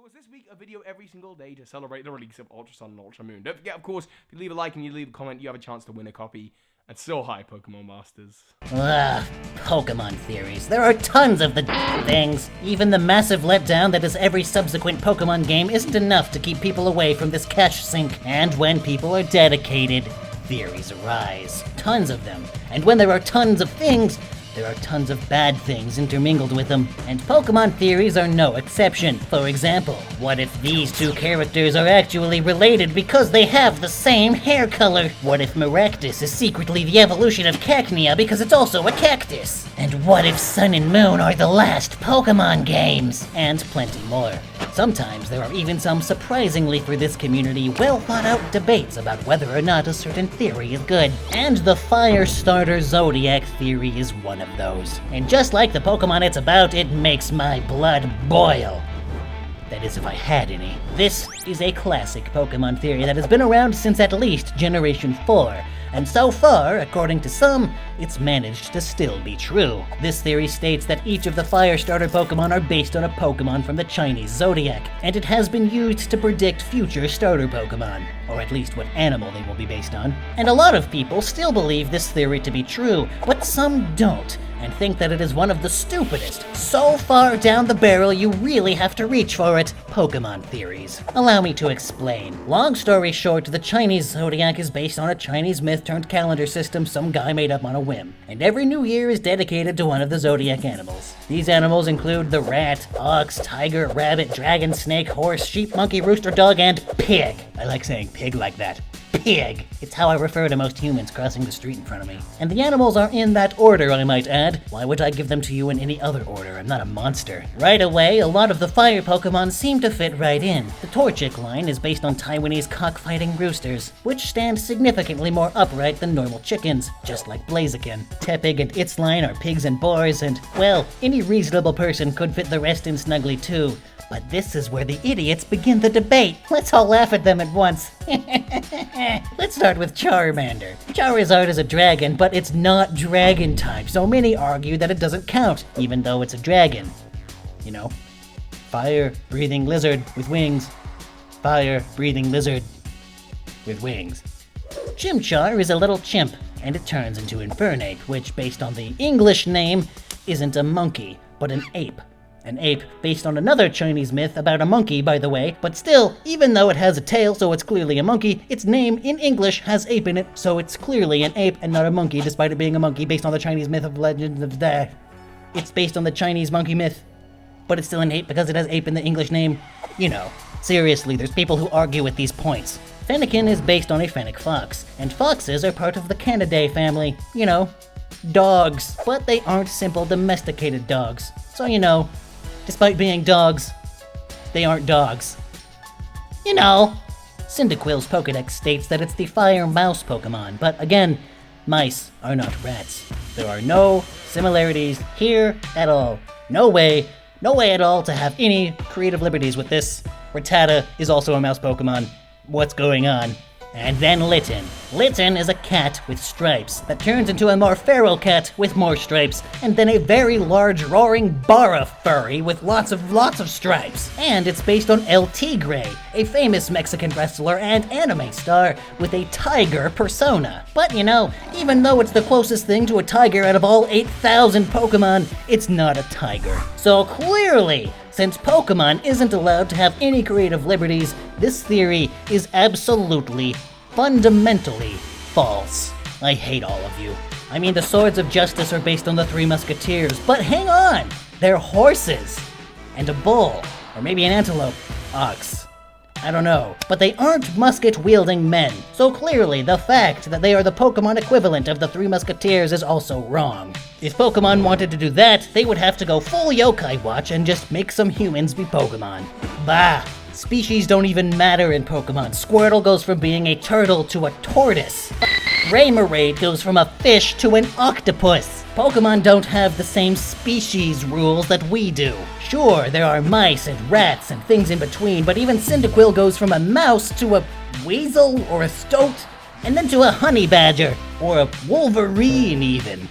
course, this week, a video every single day to celebrate the release of Ultra Sun and Ultra Moon. Don't forget, of course, if you leave a like and you leave a comment, you have a chance to win a copy. And so hi, Pokemon Masters. Pokemon theories. There are tons of the things. Even the massive letdown that is every subsequent Pokemon game isn't enough to keep people away from this cash sink. And when people are dedicated, theories arise. Tons of them. And when there are tons of things, there are tons of bad things intermingled with them, and Pokemon theories are no exception. For example, what if these two characters are actually related because they have the same hair color? What if Maractus is secretly the evolution of Cacnea because it's also a cactus? And what if Sun and Moon are the last Pokemon games? And plenty more. Sometimes there are even some surprisingly for this community well thought out debates about whether or not a certain theory is good. And the Firestarter Zodiac theory is one of those. And just like the Pokemon it's about, it makes my blood boil. That is, if I had any. This is a classic Pokemon theory that has been around since at least Generation 4. And so far, according to some, it's managed to still be true. This theory states that each of the Firestarter Pokemon are based on a Pokemon from the Chinese Zodiac, and it has been used to predict future starter Pokemon, or at least what animal they will be based on. And a lot of people still believe this theory to be true, but some don't, and think that it is one of the stupidest, so far down the barrel you really have to reach for it, Pokemon theories. Allow me to explain. Long story short, the Chinese Zodiac is based on a Chinese myth turned calendar system some guy made up on a whim, and every new year is dedicated to one of the Zodiac animals. These animals include the rat, ox, tiger, rabbit, dragon, snake, horse, sheep, monkey, rooster, dog, and pig. I like saying pig like that. Pig. It's how I refer to most humans crossing the street in front of me. And the animals are in that order, I might add. Why would I give them to you in any other order? I'm not a monster. Right away, a lot of the fire Pokemon seem to fit right in. The Torchic line is based on Taiwanese cockfighting roosters, which stand significantly more upright than normal chickens, just like Blaziken. Tepig and its line are pigs and boars, and, well, any reasonable person could fit the rest in snugly too. But this is where the idiots begin the debate. Let's all laugh at them at once. Let's start with Charmander. Charizard is a dragon, but it's not dragon type, so many argue that it doesn't count, even though it's a dragon. You know, fire-breathing lizard with wings. Fire-breathing lizard with wings. Chimchar is a little chimp, and it turns into Infernape, which, based on the English name, isn't a monkey, but an ape. An ape based on another Chinese myth about a monkey, by the way, but still, even though it has a tail so it's clearly a monkey, its name in English has ape in it, so it's clearly an ape and not a monkey, despite it being a monkey based on the Chinese myth of legend of the... It's based on the Chinese monkey myth, but it's still an ape because it has ape in the English name. You know, seriously, there's people who argue with these points. Fennekin is based on a fennec fox, and foxes are part of the Canidae family. You know, dogs, but they aren't simple domesticated dogs, so you know, despite being dogs, they aren't dogs. You know, Cyndaquil's Pokedex states that it's the fire mouse Pokemon, but again, mice are not rats. There are no similarities here at all. No way at all to have any creative liberties with this. Rattata is also a mouse Pokemon. What's going on? And then Litten. Litten is a cat with stripes that turns into a more feral cat with more stripes, and then a very large roaring Bara furry with lots of stripes. And it's based on El Tigre, a famous Mexican wrestler and anime star with a tiger persona. But you know, even though it's the closest thing to a tiger out of all 8,000 Pokemon, it's not a tiger. So clearly, since Pokemon isn't allowed to have any creative liberties, this theory is absolutely, fundamentally false. I hate all of you. I mean, the Swords of Justice are based on the Three Musketeers, but hang on! They're horses! And a bull, or maybe an antelope, ox. I don't know. But they aren't musket-wielding men, so clearly the fact that they are the Pokemon equivalent of the Three Musketeers is also wrong. If Pokemon wanted to do that, they would have to go full Yokai Watch and just make some humans be Pokemon. Bah! Species don't even matter in Pokemon. Squirtle goes from being a turtle to a tortoise. Raymarade goes from a fish to an octopus. Pokemon don't have the same species rules that we do. Sure, there are mice and rats and things in between, but even Cyndaquil goes from a mouse to a weasel or a stoat, and then to a honey badger, or a wolverine even.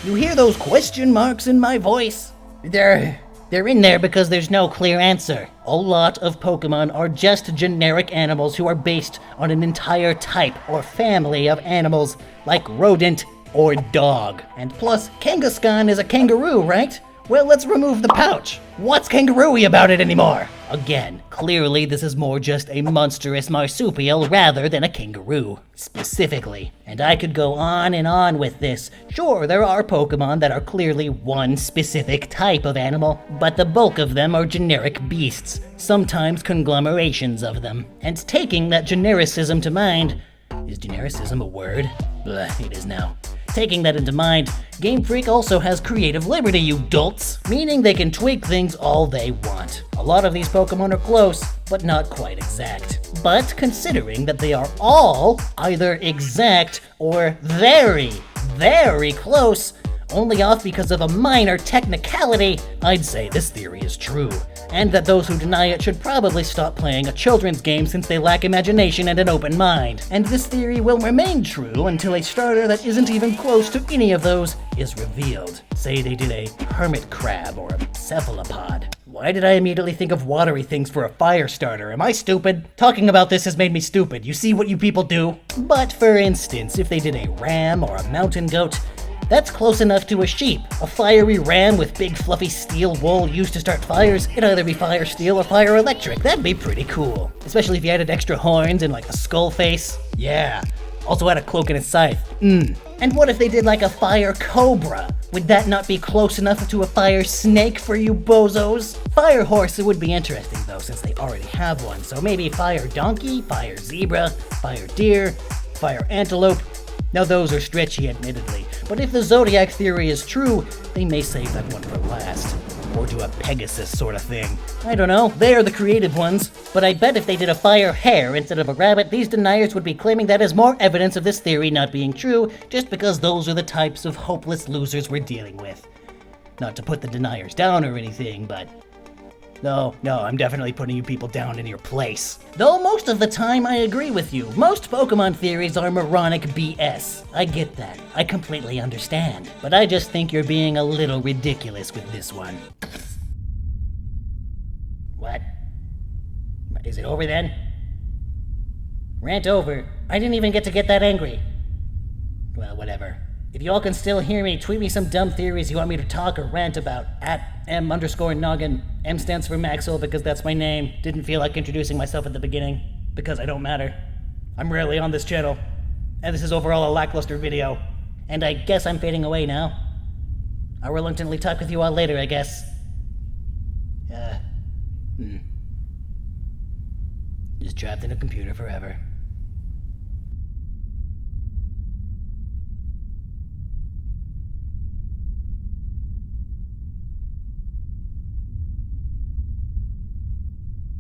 You hear those question marks in my voice? They're They're in there because there's no clear answer. A lot of Pokemon are just generic animals who are based on an entire type or family of animals, like rodent or dog. And plus, Kangaskhan is a kangaroo, right? Well, let's remove the pouch. What's kangaroo-y about it anymore? Again, clearly this is more just a monstrous marsupial rather than a kangaroo, specifically. And I could go on and on with this. Sure, there are Pokemon that are clearly one specific type of animal, but the bulk of them are generic beasts, sometimes conglomerations of them. And taking that genericism to mind... Is genericism a word? Blah, it is now. Taking that into mind, Game Freak also has creative liberty, you dolts, meaning they can tweak things all they want. A lot of these Pokemon are close, but not quite exact. But considering that they are all either exact or very, very close, only off because of a minor technicality, I'd say this theory is true. And that those who deny it should probably stop playing a children's game since they lack imagination and an open mind. And this theory will remain true until a starter that isn't even close to any of those is revealed. Say they did a hermit crab or a cephalopod. Why did I immediately think of watery things for a fire starter? Am I stupid? Talking about this has made me stupid. You see what you people do? But for instance, if they did a ram or a mountain goat, that's close enough to a sheep. A fiery ram with big fluffy steel wool used to start fires. It'd either be fire steel or fire electric. That'd be pretty cool. Especially if you added extra horns and like a skull face. Yeah. Also had a cloak and a scythe. And what if they did like a fire cobra? Would that not be close enough to a fire snake for you bozos? Fire horse would be interesting though, since they already have one. So maybe fire donkey, fire zebra, fire deer, fire antelope. Now those are stretchy, admittedly, but if the Zodiac theory is true, they may save that one for last. Or do a Pegasus sort of thing. I don't know, they are the creative ones. But I bet if they did a fire hare instead of a rabbit, these deniers would be claiming that as more evidence of this theory not being true, just because those are the types of hopeless losers we're dealing with. Not to put the deniers down or anything, but... No, I'm definitely putting you people down in your place. Though most of the time I agree with you. Most Pokemon theories are moronic BS. I get that. I completely understand. But I just think you're being a little ridiculous with this one. What? Is it over then? Rant over. I didn't even get to get that angry. Well, whatever. If you all can still hear me, tweet me some dumb theories you want me to talk or rant about at @M_Gnoggin. M stands for Maxill because that's my name. Didn't feel like introducing myself at the beginning because I don't matter. I'm rarely on this channel. And this is overall a lackluster video. And I guess I'm fading away now. I'll reluctantly talk with you all later, I guess. Just trapped in a computer forever.